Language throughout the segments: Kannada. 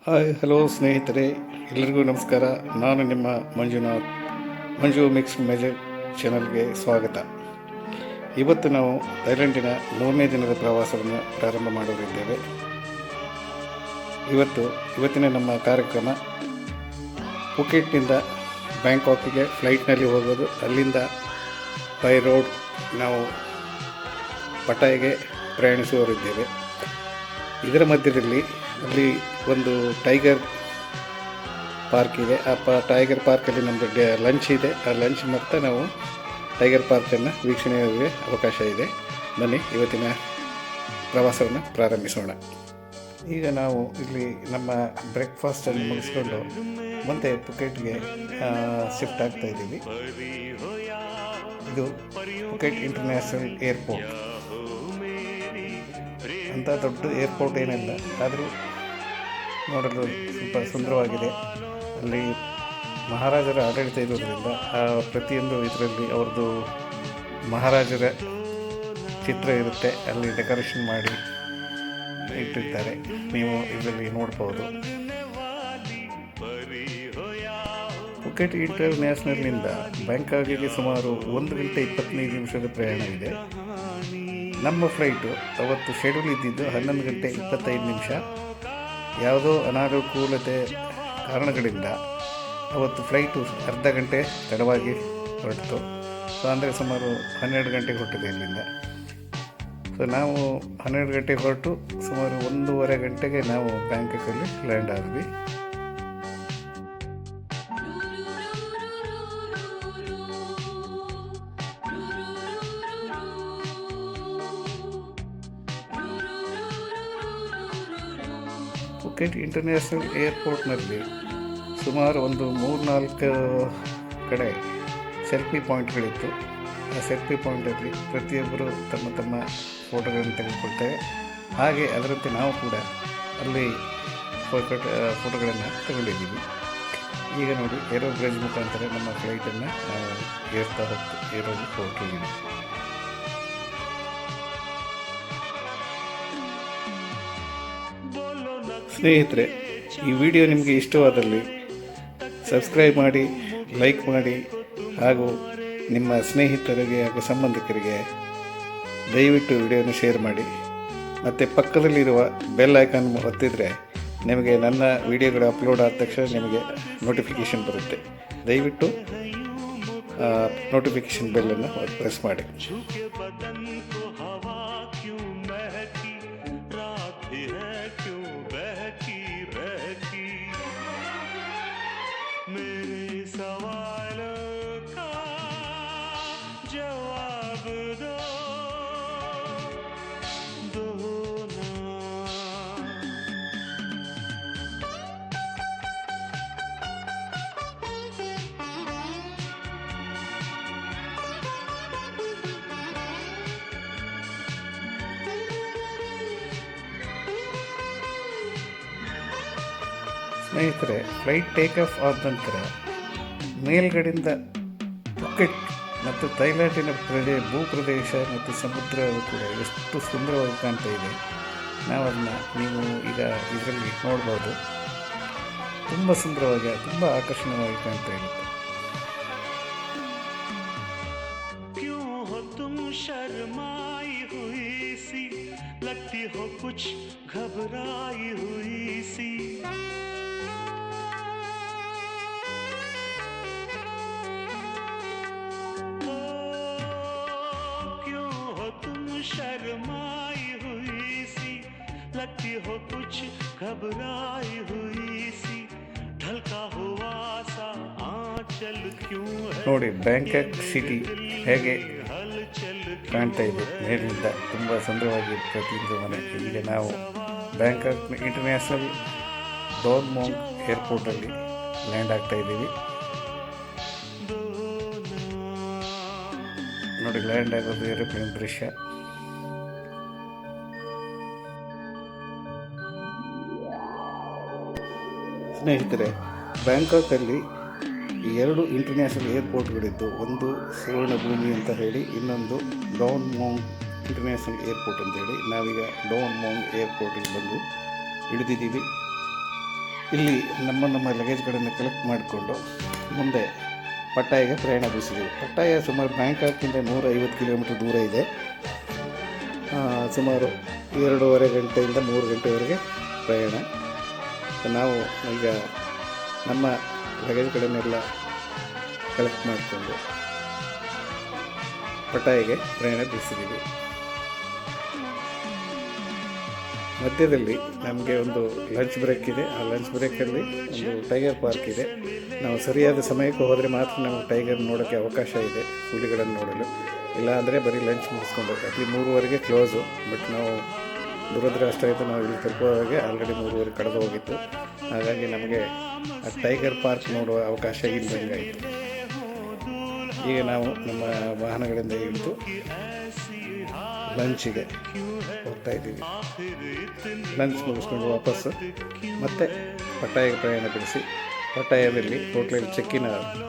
ಹಾಯ್ ಹಲೋ ಸ್ನೇಹಿತರೆ, ಎಲ್ಲರಿಗೂ ನಮಸ್ಕಾರ. ನಾನು ನಿಮ್ಮ ಮಂಜುನಾಥ್. ಮಂಜು ಮಿಕ್ಸ್ ಮೆಜರ್ ಚಾನಲ್ಗೆ ಸ್ವಾಗತ. ಇವತ್ತು ನಾವು ಥೈಲ್ಯಾಂಡಿನ 3ನೇ ದಿನದ ಪ್ರವಾಸವನ್ನು ಪ್ರಾರಂಭ ಮಾಡಲಿದ್ದೇವೆ. ಇವತ್ತಿನ ನಮ್ಮ ಕಾರ್ಯಕ್ರಮ ಪುಕೆಟ್ನಿಂದ ಬ್ಯಾಂಕಾಕಿಗೆ ಫ್ಲೈಟ್ನಲ್ಲಿ ಹೋಗೋದು. ಅಲ್ಲಿಂದ ಬೈ ರೋಡ್ ನಾವು ಪಟಾಯ್ಗೆ ಪ್ರಯಾಣಿಸುವವರಿದ್ದೇವೆ. ಇದರ ಮಧ್ಯದಲ್ಲಿ ಅಲ್ಲಿ ಒಂದು ಟೈಗರ್ ಪಾರ್ಕ್ ಇದೆ. ಟೈಗರ್ ಪಾರ್ಕಲ್ಲಿ ನಮ್ಮದು ಲಂಚ್ ಇದೆ. ಆ ಲಂಚ್ ಮತ್ತು ನಾವು ಟೈಗರ್ ಪಾರ್ಕನ್ನು ವೀಕ್ಷಣೆಗೆ ಅವಕಾಶ ಇದೆ. ಬನ್ನಿ ಇವತ್ತಿನ ಪ್ರವಾಸವನ್ನು ಪ್ರಾರಂಭಿಸೋಣ. ಈಗ ನಾವು ಇಲ್ಲಿ ನಮ್ಮ ಬ್ರೇಕ್ಫಾಸ್ಟನ್ನು ಮುಗಿಸ್ಕೊಂಡು ಮತ್ತೆ ಪುಕೆಟ್ಗೆ ಶಿಫ್ಟ್ ಆಗ್ತಾ ಇದ್ದೀವಿ. ಇದು ಪುಕೆಟ್ ಇಂಟರ್ನ್ಯಾಷನಲ್ ಏರ್ಪೋರ್ಟ್ ಅಂತ ದೊಡ್ಡ ಏರ್ಪೋರ್ಟ್ ಏನಿಲ್ಲ, ಆದರೂ ನೋಡಲು ಸ್ವಲ್ಪ ಸುಂದರವಾಗಿದೆ. ಅಲ್ಲಿ ಮಹಾರಾಜರ ಆಡಳಿತ ಇರೋದರಿಂದ ಪ್ರತಿಯೊಂದು ಇದರಲ್ಲಿ ಅವ್ರದ್ದು ಮಹಾರಾಜರ ಚಿತ್ರ ಇರುತ್ತೆ. ಅಲ್ಲಿ ಡೆಕೋರೇಷನ್ ಮಾಡಿ ಇಟ್ಟಿರ್ತಾರೆ, ನೀವು ಇದರಲ್ಲಿ ನೋಡ್ಬೋದು. ಪುಕೆಟ್ ಇಂಟರ್ನ್ಯಾಷನಲ್ನಿಂದ ಬ್ಯಾಂಕಾಕಿಗೆ ಸುಮಾರು 1 ಗಂಟೆ 25 ನಿಮಿಷದ ಪ್ರಯಾಣ ಇದೆ. ನಮ್ಮ ಫ್ಲೈಟು ಅವತ್ತು ಶೆಡ್ಯೂಲ್ ಇದ್ದಿದ್ದು 11 ಗಂಟೆ 25 ನಿಮಿಷ. ಯಾವುದೋ ಅನಾನುಕೂಲತೆ ಕಾರಣಗಳಿಂದ ಅವತ್ತು ಫ್ಲೈಟು ಅರ್ಧ ಗಂಟೆ ತಡವಾಗಿ ಹೊರಟಿತು. ಅಂದರೆ ಸುಮಾರು 12 ಗಂಟೆಗೆ ಹೊರಟಿದೆ ಇಲ್ಲಿಂದ. ನಾವು 12 ಗಂಟೆಗೆ ಹೊರಟು ಸುಮಾರು 1.5 ಗಂಟೆಗೆ ನಾವು ಬ್ಯಾಂಕಾಕಲ್ಲಿ ಲ್ಯಾಂಡ್ ಆದ್ವಿ. ಪುಕೆಟ್ ಇಂಟರ್ನ್ಯಾಷನಲ್ ಏರ್ಪೋರ್ಟ್ನಲ್ಲಿ ಸುಮಾರು ಒಂದು 3-4 ಕಡೆ ಸೆಲ್ಫಿ ಪಾಯಿಂಟ್ಗಳಿತ್ತು. ಆ ಸೆಲ್ಫಿ ಪಾಯಿಂಟಲ್ಲಿ ಪ್ರತಿಯೊಬ್ಬರು ತಮ್ಮ ತಮ್ಮ ಫೋಟೋಗಳನ್ನು ತೆಗೆದುಕೊಳ್ತಾರೆ. ಹಾಗೆ ಅದರಂತೆ ನಾವು ಕೂಡ ಅಲ್ಲಿ ಫೋಟೋಗಳನ್ನು ತಗೊಂಡಿದ್ದೀವಿ. ಈಗ ನೋಡಿ, ಏರೋ ಬ್ರಿಡ್ಜ್ ಮುಖಾಂತರ ನಮ್ಮ ಫ್ಲೈಟನ್ನು ನಾವು ಏರೋದು ಹೊರಟಿದ್ದೀವಿ. ಸ್ನೇಹಿತರೆ, ಈ ವಿಡಿಯೋ ನಿಮಗೆ ಇಷ್ಟವಾದಲ್ಲಿ ಸಬ್ಸ್ಕ್ರೈಬ್ ಮಾಡಿ, ಲೈಕ್ ಮಾಡಿ, ಹಾಗೂ ನಿಮ್ಮ ಸ್ನೇಹಿತರಿಗೆ ಹಾಗೂ ಸಂಬಂಧಿಕರಿಗೆ ದಯವಿಟ್ಟು ವಿಡಿಯೋನ ಶೇರ್ ಮಾಡಿ. ಮತ್ತು ಪಕ್ಕದಲ್ಲಿರುವ ಬೆಲ್ ಐಕಾನ್ ಒತ್ತಿದರೆ ನಿಮಗೆ ನನ್ನ ವಿಡಿಯೋಗಳು ಅಪ್ಲೋಡ್ ಆದ ತಕ್ಷಣ ನಿಮಗೆ ನೋಟಿಫಿಕೇಷನ್ ಬರುತ್ತೆ. ದಯವಿಟ್ಟು ನೋಟಿಫಿಕೇಷನ್ ಬೆಲ್ಲನ್ನು ಪ್ರೆಸ್ ಮಾಡಿ. ಸ್ನೇಹಿತರೆ, ಫ್ಲೈಟ್ ಟೇಕ್ ಆಫ್ ಆದ ನಂತರ ಮೇಲ್ಗಡೆಯಿಂದ ಪುಕೆಟ್ ಮತ್ತು ಥೈಲ್ಯಾಂಡಿನ ಭೂಪ್ರದೇಶ ಮತ್ತು ಸಮುದ್ರ ಕೂಡ ಎಷ್ಟು ಸುಂದರವಾಗಿ ಕಾಣ್ತಾ ಇದೆ. ನಾವು ಅದನ್ನು ನೀವು ಈಗ ಇದರಲ್ಲಿ ನೋಡ್ಬೋದು. ತುಂಬ ಸುಂದರವಾಗಿ, ತುಂಬ ಆಕರ್ಷಣೀಯವಾಗಿ ಕಾಣ್ತಾ ಇರುತ್ತೆ. शर्माई हुई सी लगती हो कुछ घबराई हुई सी ढलका हुआ सा आंचल क्यों है. ನೋಡಿ, ಬ್ಯಾಂಕಾಕ್ ಸಿಟಿ ಹೇಗೆ ಕಾಣ್ತಾ ಇದೆ ಮೇಲಿಂದ. ತುಂಬ ಸುಂದರವಾಗಿ ಪ್ರತಿಯೊಂದು ಮನೆ. ಈಗ ನಾವು ಬ್ಯಾಂಕಾಕ್ ಇಂಟರ್ನ್ಯಾಷನಲ್ ಡಾನ್ ಮೊಂಗ್ ಏರ್ಪೋರ್ಟಲ್ಲಿ ಲ್ಯಾಂಡ್ ಆಗ್ತಾ ಇದ್ದೀವಿ. ನೋಡಿ, ಲ್ಯಾಂಡ್ ಆಗೋದು ಏರೋಪ್ಲೇನ್ ದೃಶ್ಯ. ಸ್ನೇಹಿತರೆ, ಬ್ಯಾಂಕಾಕಲ್ಲಿ 2 ಇಂಟರ್ನ್ಯಾಷನಲ್ ಏರ್ಪೋರ್ಟ್ಗಳಿದ್ದು, ಒಂದು ಸುವರ್ಣ ಭೂಮಿ ಅಂತ ಹೇಳಿ, ಇನ್ನೊಂದು ಡಾನ್ ಮೊಂಗ್ ಇಂಟರ್ನ್ಯಾಷನಲ್ ಏರ್ಪೋರ್ಟ್ ಅಂತೇಳಿ. ನಾವೀಗ ಡಾನ್ ಮೊಂಗ್ ಏರ್ಪೋರ್ಟಿಗೆ ಬಂದು ಇಳಿದಿದ್ದೀವಿ. ಇಲ್ಲಿ ನಮ್ಮ ಲಗೇಜ್ಗಳನ್ನು ಕಲೆಕ್ಟ್ ಮಾಡಿಕೊಂಡು ಮುಂದೆ ಪಟ್ಟಾಯಿಗೆ ಪ್ರಯಾಣ ಬೆಳೆಸಿದ್ದೀವಿ. ಪಟ್ಟಾಯ ಸುಮಾರು ಬ್ಯಾಂಕಾಕ್ನಿಂದ 150 ಕಿಲೋಮೀಟರ್ ದೂರ ಇದೆ. ಸುಮಾರು 2.5 ಗಂಟೆಯಿಂದ 3 ಗಂಟೆವರೆಗೆ ಪ್ರಯಾಣ. ನಾವು ಈಗ ನಮ್ಮ ಲಗೇಜ್ಗಳನ್ನೆಲ್ಲ ಕಲೆಕ್ಟ್ ಮಾಡಿಕೊಂಡು ಪಟ್ಟಾಯಿಗೆ ಪ್ರಯಾಣ ಬೆಳೆಸಿದ್ದೀವಿ. ಮಧ್ಯದಲ್ಲಿ ನಮಗೆ ಒಂದು ಲಂಚ್ ಬ್ರೇಕ್ ಇದೆ. ಆ ಲಂಚ್ ಬ್ರೇಕಲ್ಲಿ ಒಂದು ಟೈಗರ್ ಪಾರ್ಕ್ ಇದೆ. ನಾವು ಸರಿಯಾದ ಸಮಯಕ್ಕೆ ಹೋದರೆ ಮಾತ್ರ ನಮಗೆ ಟೈಗರ್ ನೋಡೋಕ್ಕೆ ಅವಕಾಶ ಇದೆ, ಹುಲಿಗಳನ್ನು ನೋಡಲು. ಇಲ್ಲ ಅಂದರೆ ಬರೀ ಲಂಚ್ ಮುಗಿಸ್ಕೊಂಡು ಅಲ್ಲಿ 3:15ಗೆ ಕ್ಲೋಸು. ಬಟ್ ನಾವು ದುರದೃಷ್ಟ ಆಯಿತು, ನಾವು ಇಲ್ಲಿ ತಲುಪುವಾಗೆ ಆಲ್ರೆಡಿ 3:15 ಕಳೆದು ಹೋಗಿತ್ತು. ಹಾಗಾಗಿ ನಮಗೆ ಆ ಟೈಗರ್ ಪಾರ್ಕ್ ನೋಡುವ ಅವಕಾಶ ಇಲ್ಲದಂಗಾಯಿತು. ಈಗ ನಾವು ನಮ್ಮ ವಾಹನಗಳಿಂದ ಇಳಿದು ಲಂಚಿಗೆ ಹೋಗ್ತಾ ಇದ್ದೀವಿ. ಲಂಚ್ ಮುಗಿಸ್ಕೊಂಡು ವಾಪಸ್ಸು ಮತ್ತೆ ಪಟ್ಟಾಯಿಗೆ ಪ್ರಯಾಣ ಬೆಳೆಸಿ ಪಟ್ಟಾಯದಲ್ಲಿ ಹೋಟ್ಲಲ್ಲಿ ಚೆಕ್ಕಿನ್ ಆಗುತ್ತೆ.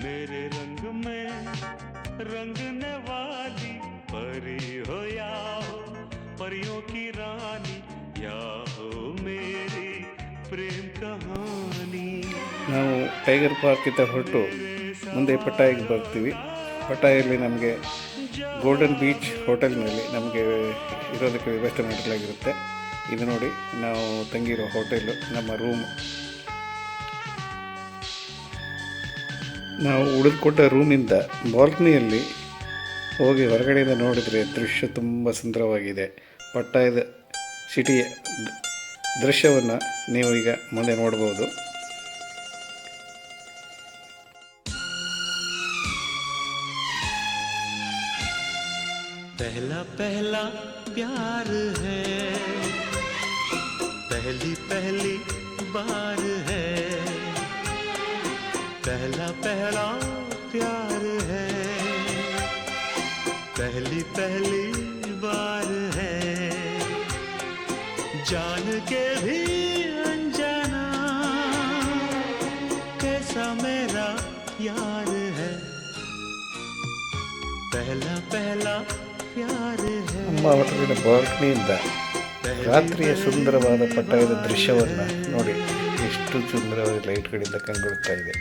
मेरे रंग में रंगने वाली परी हो या हो परियों की रानी या हो मेरी प्रेम कहानी. ನಾವು ಟೈಗರ್ ಪಾರ್ಕಿಂದ ಹೊರಟು ಮುಂದೆ ಪಟ್ಟಾಯಿಗೆ ಬರ್ತೀವಿ. ಪಟ್ಟಾಯಲ್ಲಿ ನಮಗೆ ಗೋಲ್ಡನ್ ಬೀಚ್ ಹೋಟೆಲ್ನಲ್ಲಿ ನಮಗೆ ಇರೋದಕ್ಕೆ ವ್ಯವಸ್ಥೆ ಮಾಡಲಾಗಿರುತ್ತೆ. ಇದು ನೋಡಿ, ನಾವು ತಂಗಿರೋ ಹೋಟೆಲು ನಮ್ಮ ರೂಮ್. ನಾವು ಉಳಿದುಕೊಟ್ಟ ರೂಮಿಂದ ಬಾಲ್ಕನಿಯಲ್ಲಿ ಹೋಗಿ ಹೊರಗಡೆಯಿಂದ ನೋಡಿದರೆ ದೃಶ್ಯ ತುಂಬ ಸುಂದರವಾಗಿದೆ. ಪಟ್ಟಾಯದ ಸಿಟಿಯ ದೃಶ್ಯವನ್ನು ನೀವು ಈಗ ಮುಂದೆ ನೋಡ್ಬೋದು. पहला पहला प्यार है, पहली पहली बार है, पहला पहला प्यार है, पहली पहली बार है, जान के भी अनजाना कैसा मेरा यार है, पहला पहला प्यार है. ನಮ್ಮ ಹೋಟೆಲಿನ ಬಾಲ್ಕನಿಯಿಂದ ರಾತ್ರಿಯ ಸುಂದರವಾದ ಪಟ್ಟಾಯದ ದೃಶ್ಯವನ್ನು ನೋಡಿ, ಎಷ್ಟು ಸುಂದರವಾದ ಲೈಟ್ಗಳಿಂದ ಕಂಗೊಳ್ತಾ ಇದೆ.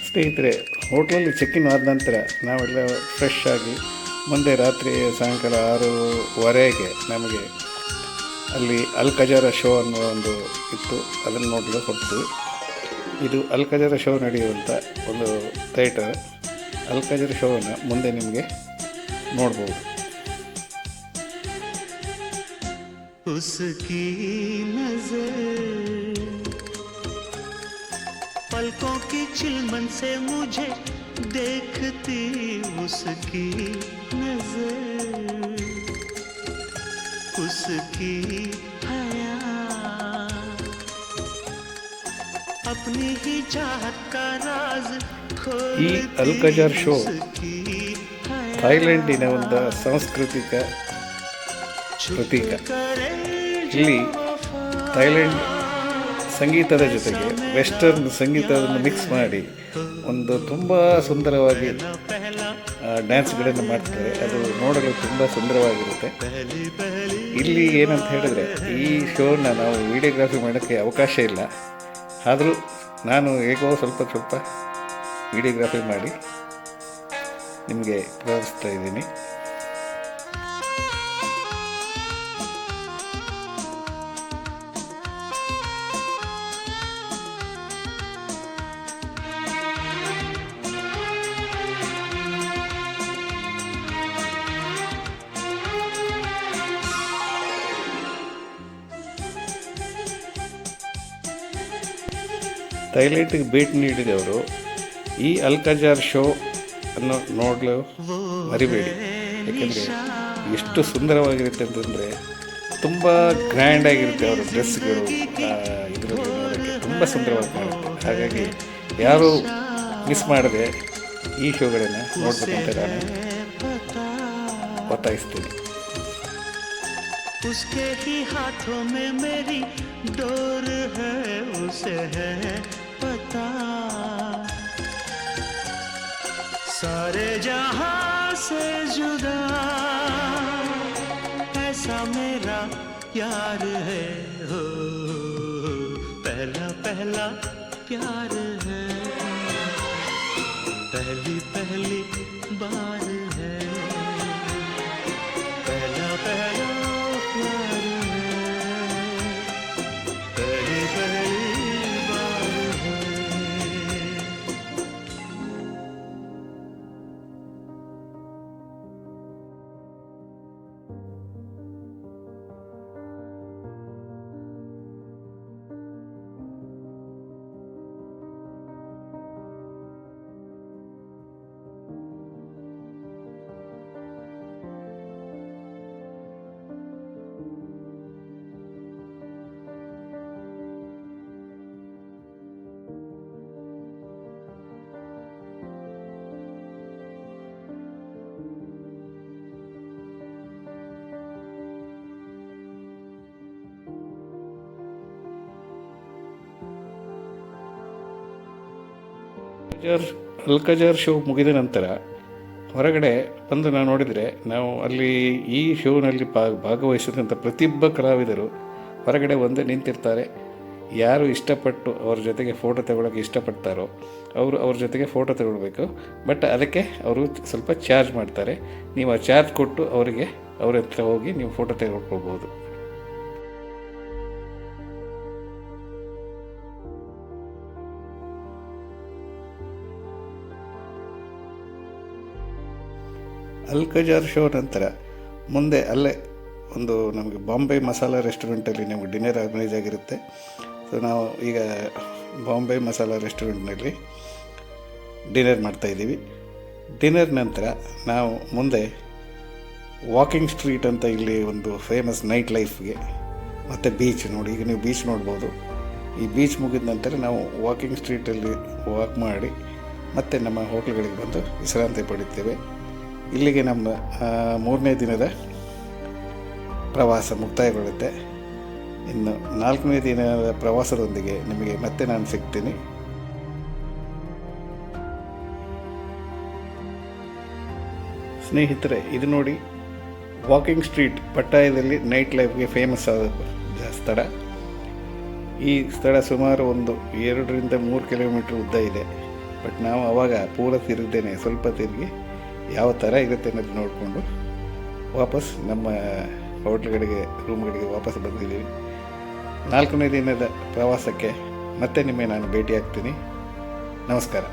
ಸ್ನೇಹಿತರೆ, ಹೋಟ್ಲಲ್ಲಿ ಚೆಕ್ಕಿನ್ ಆದ ನಂತರ ನಾವೆಲ್ಲ ಫ್ರೆಶ್ ಆಗಿ ಮುಂದೆ ರಾತ್ರಿ ಸಾಯಂಕಾಲ 6:15ಗೆ ನಮಗೆ ಅಲ್ಲಿ ಅಲ್ ಖಜಾರಾ ಶೋ ಅನ್ನೋ ಒಂದು ಇತ್ತು. ಅದನ್ನು ನೋಡಲು ಹೊರಟು. ಇದು ಅಲ್ ಖಜಾರಾ ಶೋ ನಡೆಯುವಂಥ ಒಂದು ಥಿಯೇಟರ್. ಅಲ್ ಖಜಾರಾ ಶೋವನ್ನು ಮುಂದೆ ನಿಮಗೆ ನೋಡ್ಬೋದು. उसकी नजर पलकों की चिलमन से मुझे देखती, उसकी नजर उसकी हया अपनी ही चाहत का राज खोलती. ಈ ಅಲ್ ಖಜಾರಾ ಶೋ ಥೈಲ್ಯಾಂಡಿನ ಒಂದು ಸಾಂಸ್ಕೃತಿಕ ಪ್ರತೀಕ. ಇಲ್ಲಿ ಥೈಲ್ಯಾಂಡ್ ಸಂಗೀತದ ಜೊತೆಗೆ ವೆಸ್ಟರ್ನ್ ಸಂಗೀತವನ್ನು ಮಿಕ್ಸ್ ಮಾಡಿ ಒಂದು ತುಂಬ ಸುಂದರವಾಗಿ ಡ್ಯಾನ್ಸ್ಗಳನ್ನು ಮಾಡ್ತಾರೆ. ಅದು ನೋಡಲು ತುಂಬ ಸುಂದರವಾಗಿರುತ್ತೆ. ಇಲ್ಲಿ ಏನಂತ ಹೇಳಿದ್ರೆ, ಈ ಶೋನ ನಾವು ವಿಡಿಯೋಗ್ರಾಫಿ ಮಾಡೋಕ್ಕೆ ಅವಕಾಶ ಇಲ್ಲ. ಆದರೂ ನಾನು ಹೇಗೋ ಸ್ವಲ್ಪ ವಿಡಿಯೋಗ್ರಾಫಿ ಮಾಡಿ ನಿಮಗೆ ತೋರಿಸ್ತಾ ಇದ್ದೀನಿ. ಥೈಲ್ಯಾಂಡಿಗೆ ಭೇಟಿ ನೀಡಿದವರು ಈ ಅಲ್ ಖಜಾರಾ ಶೋ ಅನ್ನು ನೋಡಲು ಮರಿಬೇಡಿ. ಯಾಕೆಂದರೆ ಎಷ್ಟು ಸುಂದರವಾಗಿರುತ್ತೆ ಅಂತಂದರೆ ತುಂಬ ಗ್ರ್ಯಾಂಡಾಗಿರುತ್ತೆ. ಅವರ ಡ್ರೆಸ್ಗಳು ಇದರಲ್ಲಿ ನೋಡೋಕ್ಕೆ ತುಂಬ ಸುಂದರವಾಗಿ ಕಾಣುತ್ತೆ. ಹಾಗಾಗಿ ಯಾರೂ ಮಿಸ್ ಮಾಡದೆ ಈ ಶೋಗಳನ್ನು ನೋಡಬೇಕಂತ ನಾನು ಒತ್ತಾಯಿಸ್ತೀನಿ. उसके ही हाथों में मेरी डोर है, उसे है पता, सारे जहां से जुदा ऐसा मेरा यार है हो, पहला पहला प्यार है, पहली पहली बार है, पहला पहला प्यार है, पहली पहली बार है। ಅಲ್ಕಜಾರ್ ಶೋ ಮುಗಿದ ನಂತರ ಹೊರಗಡೆ ಬಂದು ನಾವು ನೋಡಿದರೆ, ನಾವು ಅಲ್ಲಿ ಈ ಶೋನಲ್ಲಿ ಭಾಗವಹಿಸಿದಂಥ ಪ್ರತಿಯೊಬ್ಬ ಕಲಾವಿದರು ಹೊರಗಡೆ ಒಂದೇ ನಿಂತಿರ್ತಾರೆ. ಯಾರು ಇಷ್ಟಪಟ್ಟು ಅವ್ರ ಜೊತೆಗೆ ಫೋಟೋ ತಗೊಳ್ಳೋಕ್ಕೆ ಇಷ್ಟಪಡ್ತಾರೋ ಅವರು ಅವ್ರ ಜೊತೆಗೆ ಫೋಟೋ ತಗೊಳ್ಬೇಕು. ಬಟ್ ಅದಕ್ಕೆ ಅವರು ಸ್ವಲ್ಪ ಚಾರ್ಜ್ ಮಾಡ್ತಾರೆ. ನೀವು ಆ ಚಾರ್ಜ್ ಕೊಟ್ಟು ಅವರಿಗೆ ಅವ್ರ ಹತ್ರ ಹೋಗಿ ನೀವು ಫೋಟೋ ತೆಗೆದುಕೊಳ್ಬೋದು. ಅಲ್ಕಜಾರ್ ಶೋ ನಂತರ ಮುಂದೆ ಅಲ್ಲೇ ಒಂದು ನಮಗೆ ಬಾಂಬೆ ಮಸಾಲ ರೆಸ್ಟೋರೆಂಟಲ್ಲಿ ನಮಗೆ ಡಿನ್ನರ್ ಆರ್ಗನೈಸ್ ಆಗಿರುತ್ತೆ. ಸೊ ನಾವು ಈಗ ಬಾಂಬೆ ಮಸಾಲ ರೆಸ್ಟೋರೆಂಟ್ನಲ್ಲಿ ಡಿನ್ನರ್ ಮಾಡ್ತಾಯಿದ್ದೀವಿ. ಡಿನ್ನರ್ ನಂತರ ನಾವು ಮುಂದೆ ವಾಕಿಂಗ್ ಸ್ಟ್ರೀಟ್ ಅಂತ ಇಲ್ಲಿ ಒಂದು ಫೇಮಸ್ ನೈಟ್ ಲೈಫ್ಗೆ ಮತ್ತು ಬೀಚ್ ನೋಡಿ, ಈಗ ನೀವು ಬೀಚ್ ನೋಡ್ಬೋದು. ಈ ಬೀಚ್ ಮುಗಿದ ನಂತರ ನಾವು ವಾಕಿಂಗ್ ಸ್ಟ್ರೀಟಲ್ಲಿ ವಾಕ್ ಮಾಡಿ ಮತ್ತೆ ನಮ್ಮ ಹೋಟೆಲ್ಗಳಿಗೆ ಬಂದು ವಿಶ್ರಾಂತಿ ಪಡಿತೇವೆ. ಇಲ್ಲಿಗೆ ನಮ್ಮ 3ನೇ ದಿನದ ಪ್ರವಾಸ ಮುಕ್ತಾಯಗೊಳ್ಳುತ್ತೆ. ಇನ್ನು 4ನೇ ದಿನದ ಪ್ರವಾಸದೊಂದಿಗೆ ನಿಮಗೆ ಮತ್ತೆ ನಾನು ಸಿಗ್ತೀನಿ. ಸ್ನೇಹಿತರೆ, ಇದು ನೋಡಿ ವಾಕಿಂಗ್ ಸ್ಟ್ರೀಟ್ ಪಟ್ಟಾಯದಲ್ಲಿ ನೈಟ್ ಲೈಫ್ಗೆ ಫೇಮಸ್ ಆದ ಸ್ಥಳ. ಈ ಸ್ಥಳ ಸುಮಾರು ಒಂದು 2-3 ಕಿಲೋಮೀಟ್ರ್ ಉದ್ದ ಇದೆ. ಬಟ್ ನಾವು ಆವಾಗ ಪೂರ ತಿರುಗ್ದೇನೆ ಸ್ವಲ್ಪ ತಿರುಗಿ ಯಾವ ಥರ ಇರುತ್ತೆ ಅನ್ನೋದು ನೋಡಿಕೊಂಡು ವಾಪಸ್ ನಮ್ಮ ಹೋಟ್ಲ್ಗಳಿಗೆ ರೂಮ್ಗಳಿಗೆ ವಾಪಸ್ ಬಂದಿದ್ದೀವಿ. 4ನೇ ದಿನದ ಪ್ರವಾಸಕ್ಕೆ ಮತ್ತೆ ನಿಮಗೆ ನಾನು ಭೇಟಿ ಆಗ್ತೀನಿ. ನಮಸ್ಕಾರ.